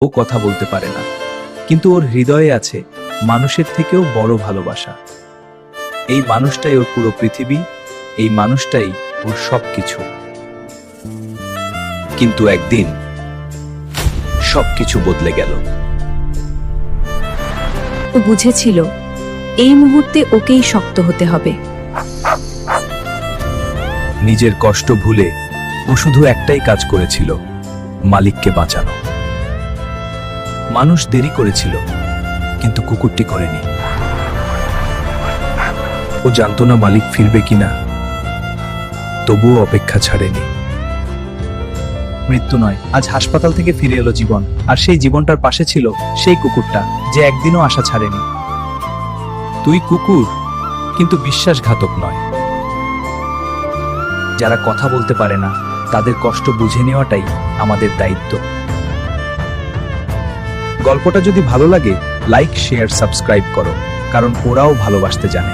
ও কথা বলতে পারে না, কিন্তু ওর হৃদয়ে আছে মানুষের থেকেও বড় ভালোবাসা। এই মানুষটাই ওর পুরো পৃথিবী, এই মানুষটাই ওর সবকিছু। কিন্তু একদিন সবকিছু বদলে গেল। ও বুঝেছিল এই মুহূর্তে ওকেই শক্ত হতে হবে। নিজের কষ্ট ভুলে ও শুধু একটাই কাজ করেছিল, মালিককে বাঁচানো। মানুষ দেরি করেছিল, কিন্তু কুকুরটি করেনি। ও জানতো না মালিক ফিরবে কিনা, তবুও অপেক্ষা ছাড়েনি। মৃত্যু নয়, আজ হাসপাতাল থেকে ফিরে এলো জীবন, আর সেই জীবনটার পাশে ছিল সেই কুকুরটা যে একদিনও আশা ছাড়েনি। তুই কুকুর, কিন্তু বিশ্বাসঘাতক নয়। যারা কথা বলতে পারে না তাদের কষ্ট বুঝে নেওয়াটাই আমাদের দায়িত্ব। গল্পটা যদি ভালো লাগে, লাইক, শেয়ার, সাবস্ক্রাইব করো, কারণ ওরাও ভালোবাসতে জানে।